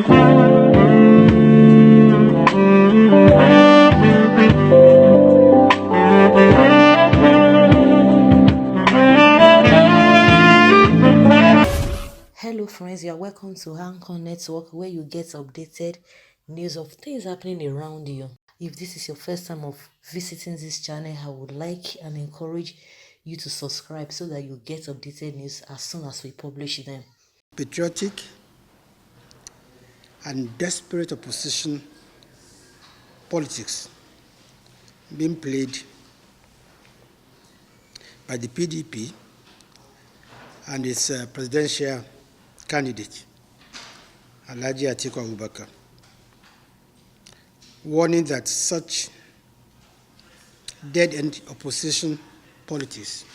Hello friends, you are welcome to Anchor Network where you get updated news of things happening around you. If this is your first time of visiting this channel, I would like and encourage you to subscribe so that you get updated news as soon as we publish them. Patriotic and desperate opposition politics being played by the PDP and its presidential candidate, Alhaji Atiku Abubakar, warning that such dead-end opposition politics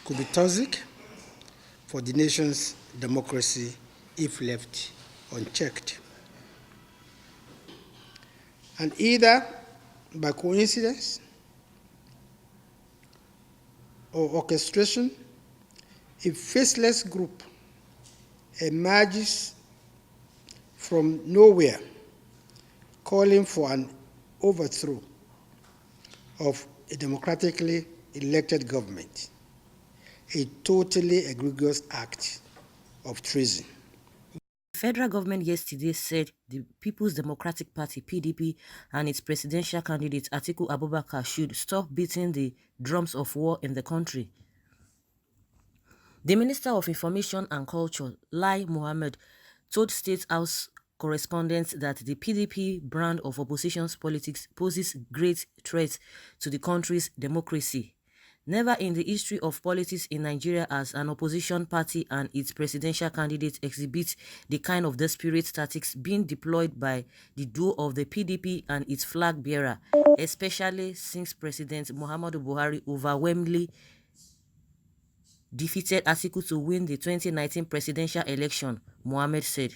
could be toxic for the nation's democracy if left unchecked. And either by coincidence or orchestration, a faceless group emerges from nowhere calling for an overthrow of a democratically elected government, a totally egregious act of treason. The federal government yesterday said the People's Democratic Party (PDP) and its presidential candidate Atiku Abubakar should stop beating the drums of war in the country. The Minister of Information and Culture, Lai Mohammed, told State House correspondents that the PDP brand of opposition politics poses great threat to the country's democracy. Never in the history of politics in Nigeria has an opposition party and its presidential candidate exhibit the kind of desperate tactics being deployed by the duo of the PDP and its flag bearer, especially since President Muhammadu Buhari overwhelmingly defeated Atiku to win the 2019 presidential election, Mohammed said.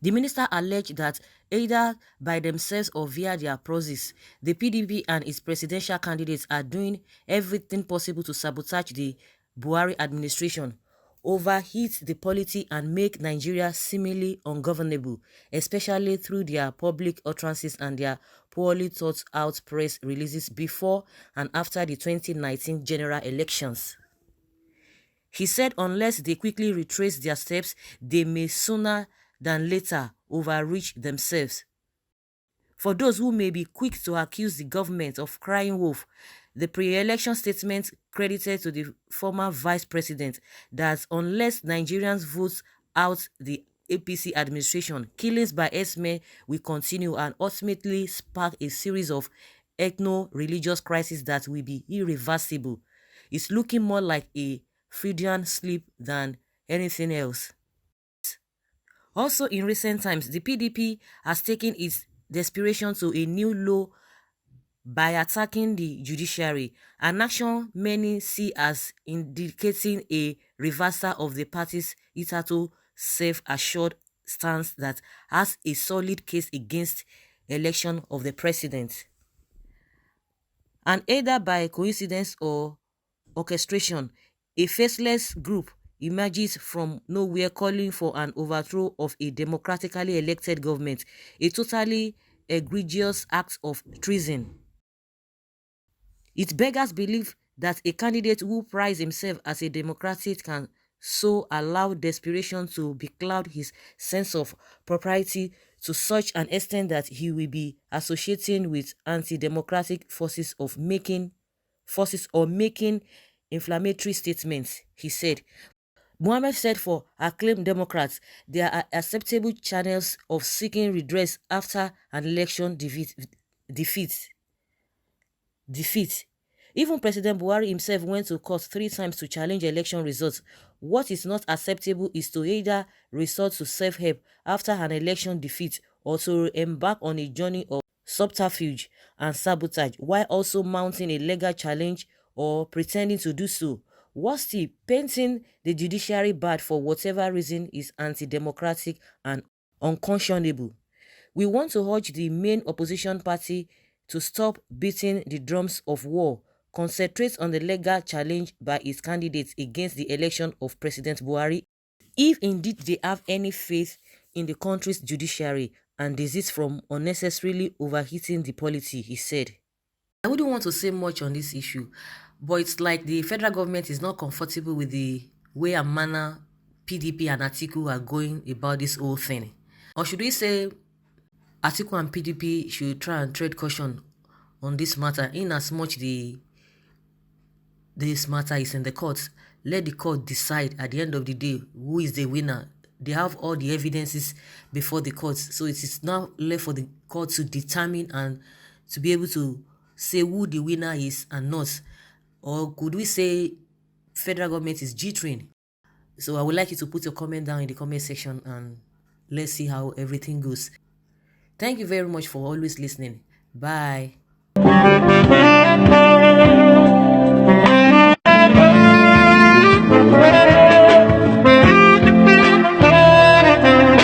The minister alleged that either by themselves or via their proxies, the PDP and its presidential candidates are doing everything possible to sabotage the Buhari administration, overheat the polity and make Nigeria seemingly ungovernable, especially through their public utterances and their poorly thought out press releases before and after the 2019 general elections. He said unless they quickly retrace their steps, they may sooner than later overreach themselves. For those who may be quick to accuse the government of crying wolf, the pre-election statement credited to the former vice president that unless Nigerians vote out the APC administration, killings by herdsmen will continue and ultimately spark a series of ethno-religious crises that will be irreversible. It's looking more like a Freudian slip than anything else. Also, in recent times, the PDP has taken its desperation to a new low by attacking the judiciary, an action many see as indicating a reversal of the party's hitherto self-assured stance that has a solid case against election of the president. And either by coincidence or orchestration, a faceless group emerges from nowhere calling for an overthrow of a democratically elected government, a totally egregious act of treason. It beggars belief that a candidate who prides himself as a democratic can so allow desperation to becloud his sense of propriety to such an extent that he will be associating with anti-democratic forces or making inflammatory statements, he said. Mohammed said for acclaimed Democrats, there are acceptable channels of seeking redress after an election defeat. Even President Buhari himself went to court 3 times to challenge election results. What is not acceptable is to either resort to self-help after an election defeat or to embark on a journey of subterfuge and sabotage while also mounting a legal challenge or pretending to do so. Worse still, painting the judiciary bad for whatever reason is anti-democratic and unconscionable. We want to urge the main opposition party to stop beating the drums of war, concentrate on the legal challenge by its candidates against the election of President Buhari, if indeed they have any faith in the country's judiciary and desist from unnecessarily overheating the polity, he said. I wouldn't want to say much on this issue, but it's like the federal government is not comfortable with the way and manner PDP and Atiku are going about this whole thing. Or should we say Atiku and PDP should try and tread caution on this matter, in as much this matter is in the courts. Let the court decide at the end of the day who is the winner. They have all the evidences before the courts, so it is now left for the court to determine and to be able to say who the winner is and not. Or could we say federal government is G-train? So I would like you to put your comment down in the comment section and let's see how everything goes. Thank you very much for always listening. Bye.